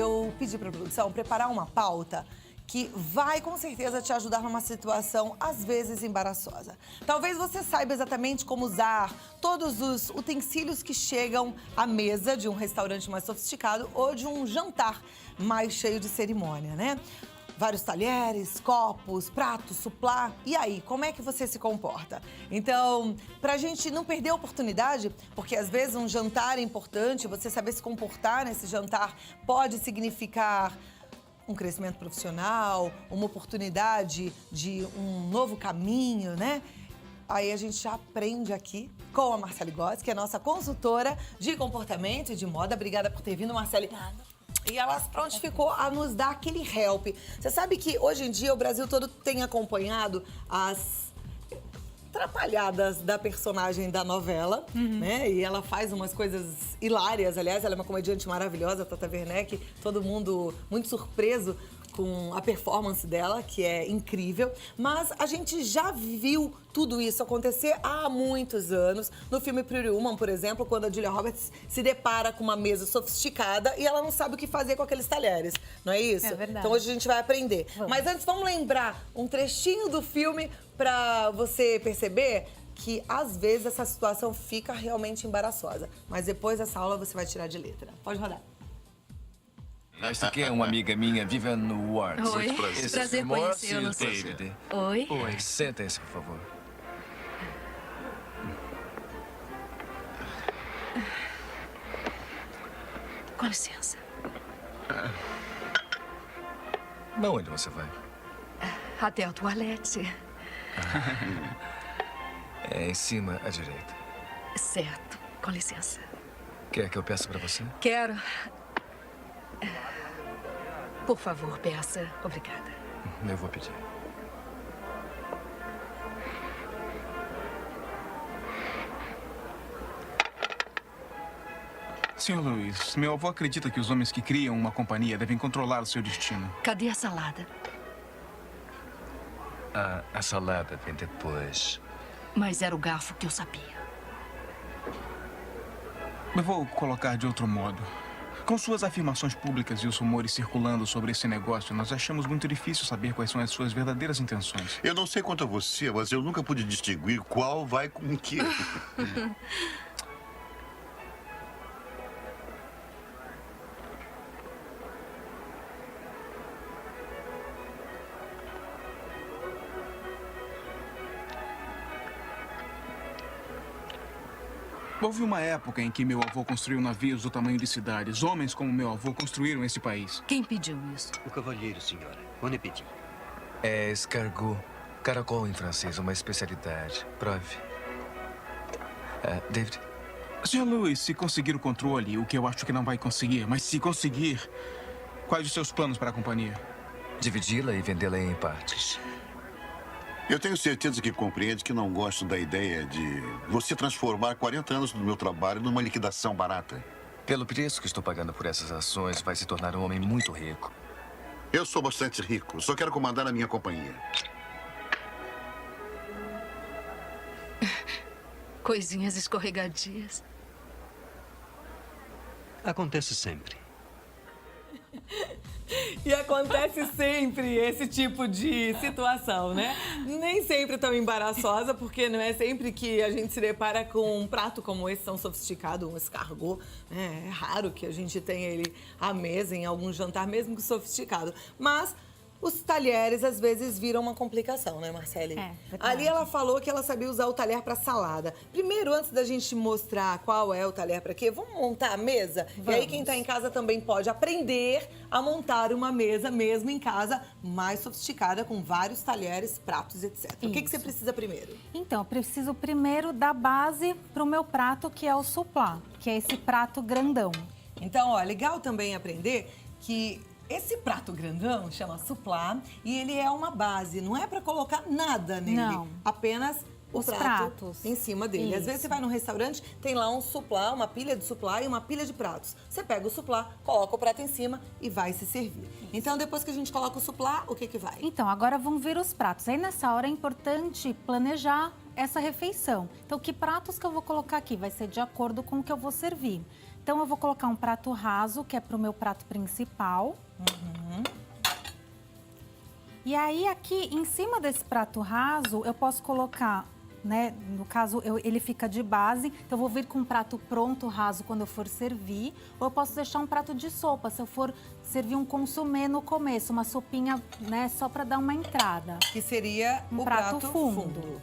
eu pedi para a produção preparar uma pauta que vai, com certeza, te ajudar numa situação, às vezes, embaraçosa. Talvez você saiba exatamente como usar todos os utensílios que chegam à mesa de um restaurante mais sofisticado ou de um jantar mais cheio de cerimônia, né? Vários talheres, copos, pratos, suplá. E aí, como é que você se comporta? Então, pra gente não perder a oportunidade, porque às vezes um jantar é importante, você saber se comportar nesse jantar pode significar um crescimento profissional, uma oportunidade de um novo caminho, né? Aí a gente já aprende aqui com a Marcele Góes, que é nossa consultora de comportamento e de moda. Obrigada por ter vindo, Marcele. E ela se prontificou a nos dar aquele help. Você sabe que hoje em dia o Brasil todo tem acompanhado as atrapalhadas da personagem da novela, né? E ela faz umas coisas hilárias. Aliás, ela é uma comediante maravilhosa, Tata Werneck. Todo mundo muito surpreso com a performance dela, que é incrível. Mas a gente já viu tudo isso acontecer há muitos anos. No filme Pretty Woman, por exemplo, quando a Julia Roberts se depara com uma mesa sofisticada e ela não sabe o que fazer com aqueles talheres, não é isso? É verdade. Então hoje a gente vai aprender. Mas antes, vamos lembrar um trechinho do filme para você perceber que, às vezes, essa situação fica realmente embaraçosa. Mas depois dessa aula você vai tirar de letra. Pode rodar. Essa aqui é uma amiga minha, Vivian Ward. Oi, Esse prazer Morse e o conhecê-los. David. Oi. Oi, sentem-se, por favor. Com licença. Aonde você vai? Até o toalete. É em cima à direita. Certo. Com licença. Quer que eu peça pra você? Quero. Por favor, peça. Obrigada. Eu vou pedir. Sr. Lewis, meu avô acredita que os homens que criam uma companhia devem controlar o seu destino. Cadê a salada? A salada vem depois. Mas era o garfo que eu sabia. Eu vou colocar de outro modo. Com suas afirmações públicas e os rumores circulando sobre esse negócio, nós achamos muito difícil saber quais são as suas verdadeiras intenções. Eu não sei quanto a você, mas eu nunca pude distinguir qual vai com o quê. Houve uma época em que meu avô construiu navios do tamanho de cidades. Homens como meu avô construíram esse país. Quem pediu isso? O cavalheiro, senhora. On appétit. É escargot. Caracol em francês, uma especialidade. Prove. David? Sr. Lewis, se conseguir o controle, o que eu acho que não vai conseguir, mas se conseguir, quais os seus planos para a companhia? Dividi-la e vendê-la em partes. Eu tenho certeza que compreende que não gosto da ideia de você transformar 40 anos do meu trabalho numa liquidação barata. Pelo preço que estou pagando por essas ações, vai se tornar um homem muito rico. Eu sou bastante rico, só quero comandar a minha companhia. Coisinhas escorregadias. Acontece sempre. E acontece sempre esse tipo de situação, né? Nem sempre tão embaraçosa, porque não é sempre que a gente se depara com um prato como esse tão sofisticado, um escargot, né? É raro que a gente tenha ele à mesa em algum jantar, mesmo que sofisticado. Mas os talheres, às vezes, viram uma complicação, né, Marcele? É, verdade. Ali ela falou que ela sabia usar o talher para salada. Primeiro, antes da gente mostrar qual é o talher para quê, vamos montar a mesa? E aí quem tá em casa também pode aprender a montar uma mesa mesmo em casa, mais sofisticada, com vários talheres, pratos, etc. O que você precisa primeiro? Então, eu preciso primeiro da base para o meu prato, que é o suplá, que é esse prato grandão. Então, ó, legal também aprender que esse prato grandão chama suplá e ele é uma base, não é para colocar nada nele, Não. apenas o Os prato pratos. em cima dele. Às Isso. vezes você vai num restaurante, tem lá um suplá, uma pilha de suplá e uma pilha de pratos. Você pega o suplá, coloca o prato em cima e vai se servir. Então, depois que a gente coloca o suplá, o que que vai? Então, agora vão vir os pratos. Aí, nessa hora, é importante planejar essa refeição. Então, que pratos que eu vou colocar aqui? Vai ser de acordo com o que eu vou servir. Então, eu vou colocar um prato raso, que é para o meu prato principal. E aí, aqui, em cima desse prato raso, eu posso colocar, né? No caso, ele fica de base. Então, eu vou vir com um prato pronto, raso, quando eu for servir. Ou eu posso deixar um prato de sopa, se eu for servir um consomê no começo. Uma sopinha, né? Só para dar uma entrada. Que seria Um o prato prato fundo. fundo.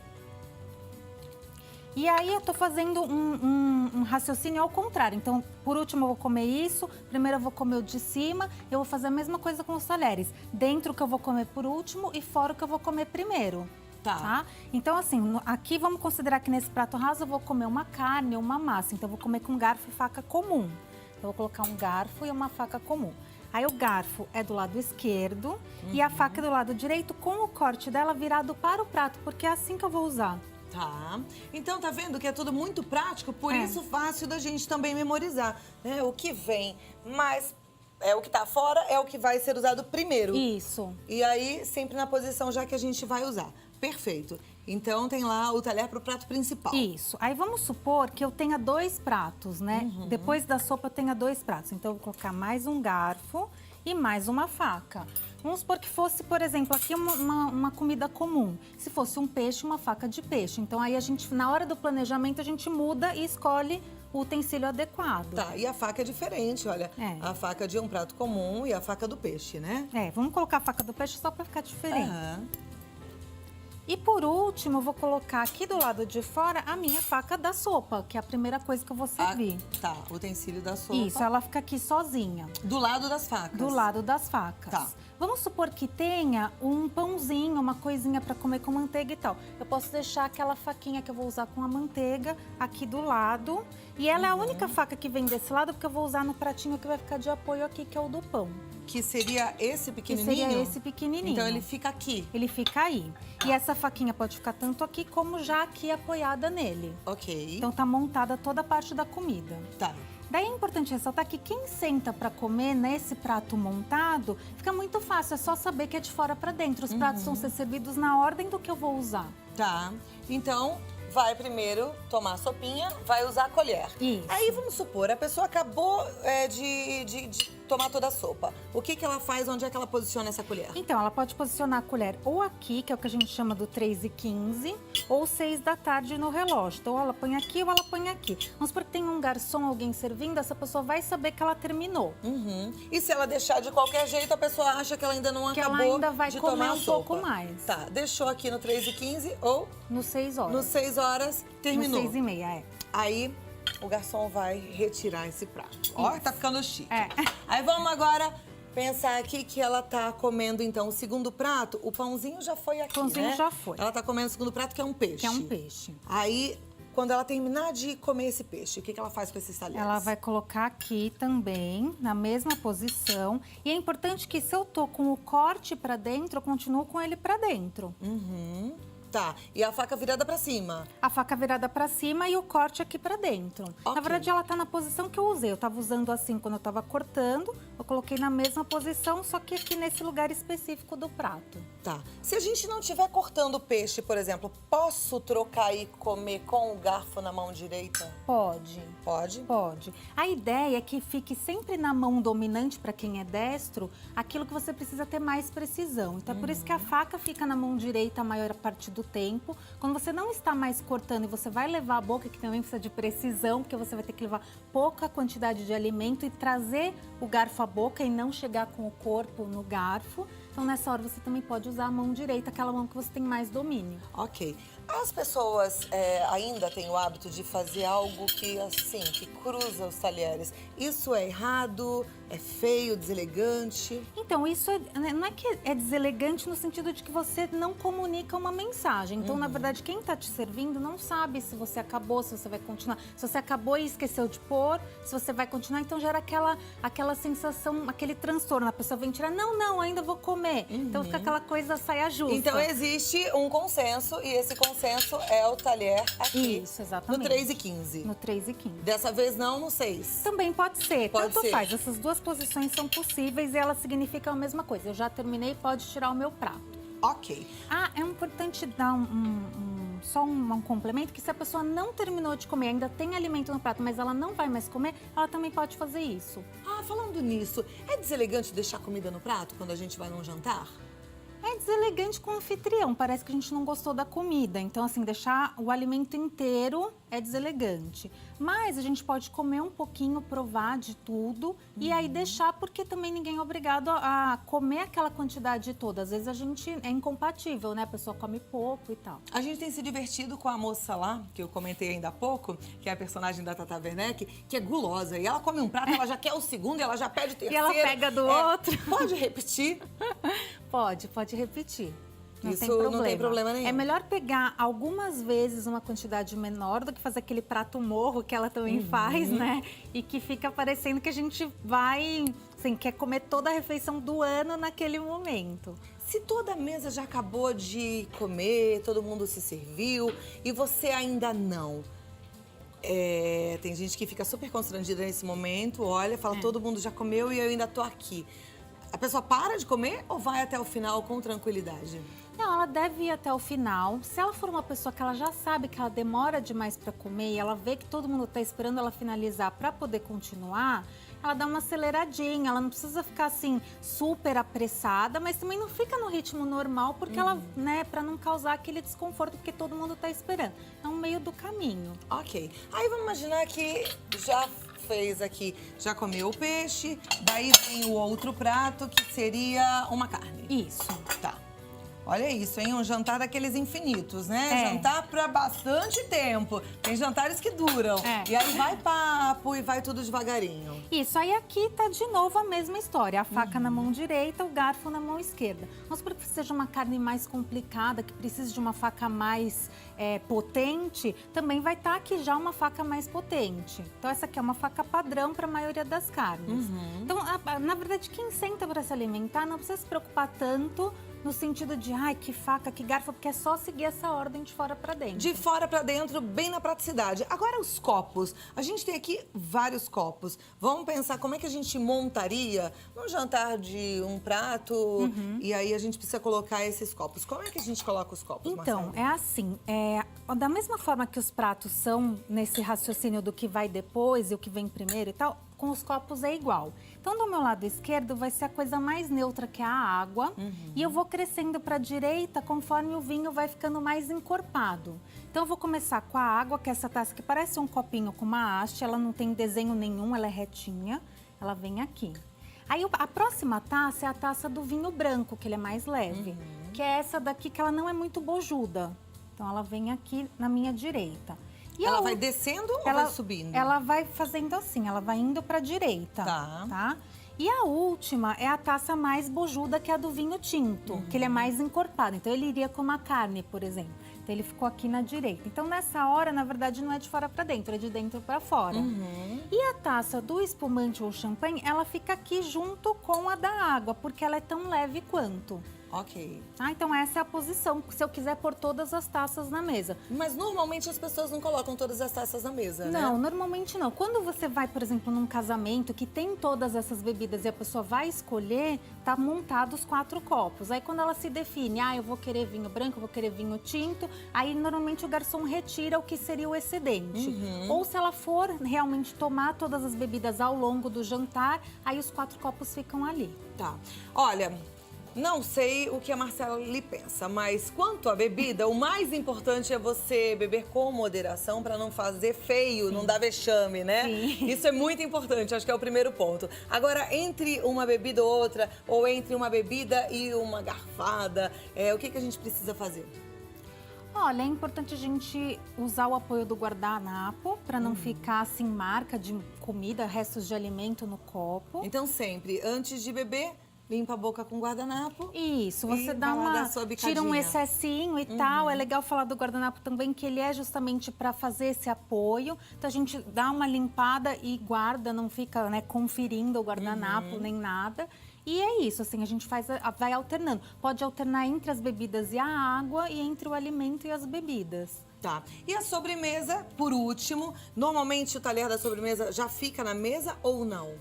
E aí eu tô fazendo um raciocínio ao contrário. Então, por último eu vou comer isso, primeiro eu vou comer o de cima, eu vou fazer a mesma coisa com os talheres. Dentro que eu vou comer por último e fora que eu vou comer primeiro. Tá. Então, assim, aqui vamos considerar que nesse prato raso eu vou comer uma carne ou uma massa. Então, eu vou comer com garfo e faca comum. Então, eu vou colocar um garfo e uma faca comum. Aí o garfo é do lado esquerdo e a faca é do lado direito com o corte dela virado para o prato, porque é assim que eu vou usar. Tá. Então, tá vendo que é tudo muito prático, por É. isso fácil da gente também memorizar, né? O que vem, mas o que tá fora é o que vai ser usado primeiro. Isso. E aí, sempre na posição já que a gente vai usar. Perfeito. Então, tem lá o talher pro prato principal. Isso. Aí vamos supor que eu tenha 2 pratos, né? Depois da sopa eu tenha 2 pratos. Então, eu vou colocar mais um garfo e mais uma faca. Vamos supor que fosse, por exemplo, aqui uma comida comum. Se fosse um peixe, uma faca de peixe. Então, aí a gente, na hora do planejamento, a gente muda e escolhe o utensílio adequado. Tá, e a faca é diferente, olha. É. A faca de um prato comum e a faca do peixe, né? Vamos colocar a faca do peixe só para ficar diferente. Aham. E por último, eu vou colocar aqui do lado de fora a minha faca da sopa, que é a primeira coisa que eu vou servir. Tá, o utensílio da sopa. Isso, ela fica aqui sozinha. Do lado das facas. Do lado das facas. Tá. Vamos supor que tenha um pãozinho, uma coisinha para comer com manteiga e tal. Eu posso deixar aquela faquinha que eu vou usar com a manteiga aqui do lado. E ela é a única faca que vem desse lado, porque eu vou usar no pratinho que vai ficar de apoio aqui, que é o do pão. Que seria esse Que pequenininho? seria esse pequenininho. Então, ele fica aqui. Ele fica aí. E essa faquinha pode ficar tanto aqui como já aqui apoiada nele. Ok. Então tá montada toda a parte da comida. Tá. Daí é importante ressaltar que quem senta para comer nesse prato montado, fica muito fácil, é só saber que é de fora para dentro. Os pratos vão ser servidos na ordem do que eu vou usar. Tá. Então, vai primeiro tomar a sopinha, vai usar a colher. Isso. Aí, vamos supor, a pessoa acabou de tomar toda a sopa. O que ela faz? Onde é que ela posiciona essa colher? Então, ela pode posicionar a colher ou aqui, que é o que a gente chama do 3h15, ou 6 da tarde no relógio. Então, ou ela põe aqui ou ela põe aqui. Vamos supor que tem um garçom, alguém servindo, essa pessoa vai saber que ela terminou. Uhum. E se ela deixar de qualquer jeito, a pessoa acha que ela ainda não Que ela acabou ainda vai de comer tomar a um sopa. pouco mais. Tá, deixou aqui no 3h15 ou No 6 horas. no 6 horas, terminou. No 6h30, é. Aí, o garçom vai retirar esse prato. Ó, tá ficando chique. É. Aí, vamos agora pensar aqui que ela tá comendo, então, o segundo prato. O pãozinho já foi aqui, O pãozinho né? já foi. Ela tá comendo o segundo prato, que é um peixe. Que é um peixe. Aí, quando ela terminar de comer esse peixe, o que ela faz com esses talheres? Ela vai colocar aqui também, na mesma posição. E é importante que se eu tô com o corte pra dentro, eu continuo com ele pra dentro. Uhum. Tá, e a faca virada pra cima. A faca virada pra cima e o corte aqui pra dentro. Ok. Na verdade, ela tá na posição que eu usei. Eu tava usando assim quando eu tava cortando. Eu coloquei na mesma posição, só que aqui nesse lugar específico do prato. Tá. Se a gente não estiver cortando o peixe, por exemplo, posso trocar e comer com o garfo na mão direita? Pode. Pode? Pode. A ideia é que fique sempre na mão dominante para quem é destro, aquilo que você precisa ter mais precisão. Então, é por isso que a faca fica na mão direita a maior parte do tempo. Quando você não está mais cortando e você vai levar a boca, que também precisa de precisão, porque você vai ter que levar pouca quantidade de alimento e trazer o garfo à boca e não chegar com o corpo no garfo. Então, nessa hora, você também pode usar a mão direita, aquela mão que você tem mais domínio. Ok. As pessoas ainda têm o hábito de fazer algo que, assim, que cruza os talheres. Isso é errado? É feio, deselegante? Então, isso não é que é deselegante no sentido de que você não comunica uma mensagem. Então, na verdade, quem está te servindo não sabe se você acabou, se você vai continuar. Se você acabou e esqueceu de pôr, se você vai continuar, então gera aquela sensação, aquele transtorno. A pessoa vem tirar, não, ainda vou comer. Então, fica aquela coisa saia justa. Então, existe um consenso e esse consenso é o talher aqui. Isso, exatamente. No 3h15. No 3h15. Dessa vez não no 6. Também pode ser, Pode tanto ser. faz. Essas duas posições são possíveis e elas significam a mesma coisa. Eu já terminei, pode tirar o meu prato. Ok. Ah, é importante dar um só um complemento, que se a pessoa não terminou de comer, ainda tem alimento no prato, mas ela não vai mais comer, ela também pode fazer isso. Ah, falando nisso, é deselegante deixar comida no prato quando a gente vai num jantar? É deselegante com o anfitrião, parece que a gente não gostou da comida. Então, assim, deixar o alimento inteiro é deselegante. Mas a gente pode comer um pouquinho, provar de tudo e aí deixar, porque também ninguém é obrigado a comer aquela quantidade toda. Às vezes a gente é incompatível, né? A pessoa come pouco e tal. A gente tem se divertido com a moça lá, que eu comentei ainda há pouco, que é a personagem da Tata Werneck, que é gulosa. E ela come um prato, ela já quer o segundo, ela já pede o terceiro. E ela pega do outro. Pode repetir? Pode repetir. Não Isso tem problema. não tem problema nenhum. É melhor pegar algumas vezes uma quantidade menor do que fazer aquele prato morro que ela também faz, né? E que fica parecendo que a gente vai, assim, quer comer toda a refeição do ano naquele momento. Se toda a mesa já acabou de comer, todo mundo se serviu e você ainda não. Tem gente que fica super constrangida nesse momento, olha, fala, todo mundo já comeu e eu ainda tô aqui. A pessoa para de comer ou vai até o final com tranquilidade? Não, ela deve ir até o final. Se ela for uma pessoa que ela já sabe que ela demora demais para comer e ela vê que todo mundo tá esperando ela finalizar para poder continuar, ela dá uma aceleradinha. Ela não precisa ficar assim super apressada, mas também não fica no ritmo normal, porque ela, né, para não causar aquele desconforto, porque todo mundo tá esperando. É um meio do caminho. Ok. Aí vamos imaginar que já fez aqui, já comeu o peixe, daí tem o outro prato que seria uma carne. Isso. Tá. Olha isso, hein? Um jantar daqueles infinitos, né? É. Jantar pra bastante tempo. Tem jantares que duram. É. E aí vai papo e vai tudo devagarinho. Isso, aí aqui tá de novo a mesma história. A faca na mão direita, o garfo na mão esquerda. Vamos supor que seja uma carne mais complicada, que precise de uma faca mais potente, também vai estar aqui já uma faca mais potente. Então essa aqui é uma faca padrão para a maioria das carnes. Então, na verdade, quem senta para se alimentar não precisa se preocupar tanto no sentido de, ai, que faca, que garfo, porque é só seguir essa ordem de fora para dentro. De fora pra dentro, bem na praticidade. Agora os copos. A gente tem aqui vários copos. Vamos pensar como é que a gente montaria num jantar de um prato e aí a gente precisa colocar esses copos. Como é que a gente coloca os copos, Então, Marcela? é assim, da mesma forma que os pratos são nesse raciocínio do que vai depois e o que vem primeiro e tal, com os copos é igual. Então, do meu lado esquerdo vai ser a coisa mais neutra, que é a água. E eu vou crescendo para a direita conforme o vinho vai ficando mais encorpado. Então, eu vou começar com a água, que é essa taça que parece um copinho com uma haste. Ela não tem desenho nenhum, ela é retinha. Ela vem aqui. Aí, a próxima taça é a taça do vinho branco, que ele é mais leve. Que é essa daqui, que ela não é muito bojuda. Então, ela vem aqui na minha direita. E Ela vai descendo ou vai subindo? Ela vai fazendo assim, ela vai indo para a direita, tá? E a última é a taça mais bojuda, que é a do vinho tinto, que ele é mais encorpado. Então, ele iria com uma carne, por exemplo. Então, ele ficou aqui na direita. Então, nessa hora, na verdade, não é de fora para dentro, é de dentro para fora. E a taça do espumante ou champanhe, ela fica aqui junto com a da água, porque ela é tão leve quanto. Ok. Então, essa é a posição, se eu quiser pôr todas as taças na mesa. Mas normalmente as pessoas não colocam todas as taças na mesa, né? Não, normalmente não. Quando você vai, por exemplo, num casamento que tem todas essas bebidas e a pessoa vai escolher, tá montado os 4 copos. Aí quando ela se define, eu vou querer vinho branco, eu vou querer vinho tinto, aí normalmente o garçom retira o que seria o excedente. Ou se ela for realmente tomar todas as bebidas ao longo do jantar, aí os 4 copos ficam ali. Tá. Olha, não sei o que a Marcela lhe pensa, mas quanto à bebida, o mais importante é você beber com moderação para não fazer feio, não dar vexame, né? Sim. Isso é muito importante, acho que é o primeiro ponto. Agora, entre uma bebida ou outra, ou entre uma bebida e uma garfada, o que a gente precisa fazer? Olha, é importante a gente usar o apoio do guardanapo para não ficar assim marca de comida, restos de alimento no copo. Então, sempre, antes de beber, limpa a boca com guardanapo. Isso, você E dá vai lá uma, dar sua tira um bicadinha. excessinho e tal. É legal falar do guardanapo também, que ele é justamente para fazer esse apoio. Então a gente dá uma limpada e guarda, não fica, né, conferindo o guardanapo nem nada. E é isso, assim, a gente vai alternando. Pode alternar entre as bebidas e a água e entre o alimento e as bebidas. Tá. E a sobremesa, por último, normalmente o talher da sobremesa já fica na mesa ou não?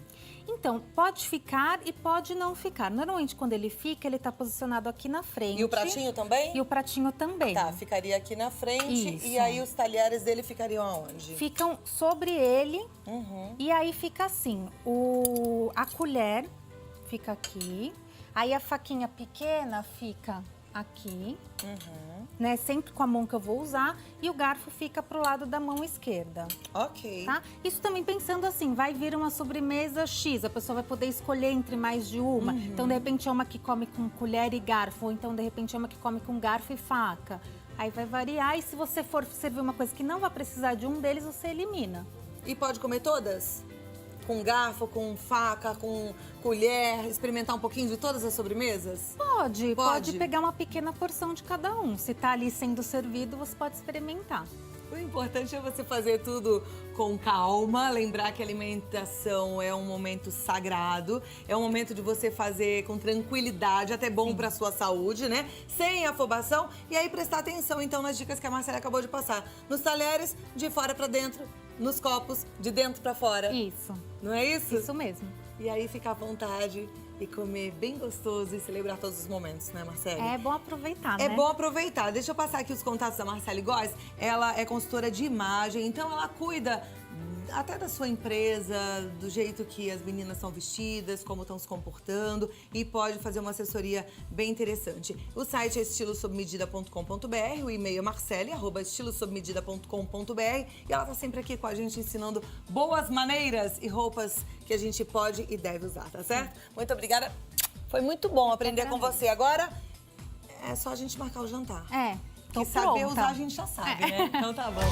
Então, pode ficar e pode não ficar. Normalmente, quando ele fica, ele tá posicionado aqui na frente. E o pratinho também? E o pratinho também. Tá, ficaria aqui na frente. Isso. E aí os talheres dele ficariam aonde? Ficam sobre ele. Uhum. E aí fica assim, a colher fica aqui. Aí a faquinha pequena fica aqui, né? Sempre com a mão que eu vou usar. E o garfo fica pro lado da mão esquerda, Ok. tá? Isso também pensando assim, vai vir uma sobremesa X, a pessoa vai poder escolher entre mais de uma. Então, de repente, é uma que come com colher e garfo, ou então, de repente, é uma que come com garfo e faca. Aí vai variar e se você for servir uma coisa que não vai precisar de um deles, você elimina. E pode comer todas? Com garfo, com faca, com colher, experimentar um pouquinho de todas as sobremesas? Pode pegar uma pequena porção de cada um. Se tá ali sendo servido, você pode experimentar. O importante é você fazer tudo com calma, lembrar que a alimentação é um momento sagrado, é um momento de você fazer com tranquilidade, até bom para sua saúde, né? Sem afobação. E aí prestar atenção, então, nas dicas que a Marcela acabou de passar. Nos talheres, de fora para dentro, nos copos, de dentro para fora. Isso. Não é isso? Isso mesmo. E aí ficar à vontade e comer bem gostoso e celebrar todos os momentos, né, Marcele? É bom aproveitar, né? É bom aproveitar. Deixa eu passar aqui os contatos da Marcele Góes. Ela é consultora de imagem, então ela cuida até da sua empresa, do jeito que as meninas são vestidas, como estão se comportando e pode fazer uma assessoria bem interessante. O site é estilosobmedida.com.br, o e-mail é marcele@estilosobmedida.com.br e ela tá sempre aqui com a gente ensinando boas maneiras e roupas que a gente pode e deve usar, tá certo? Muito obrigada. Foi muito bom aprender com você. Agora é só a gente marcar o jantar. É, tô Que saber pronta. usar a gente já sabe, né? Então tá bom.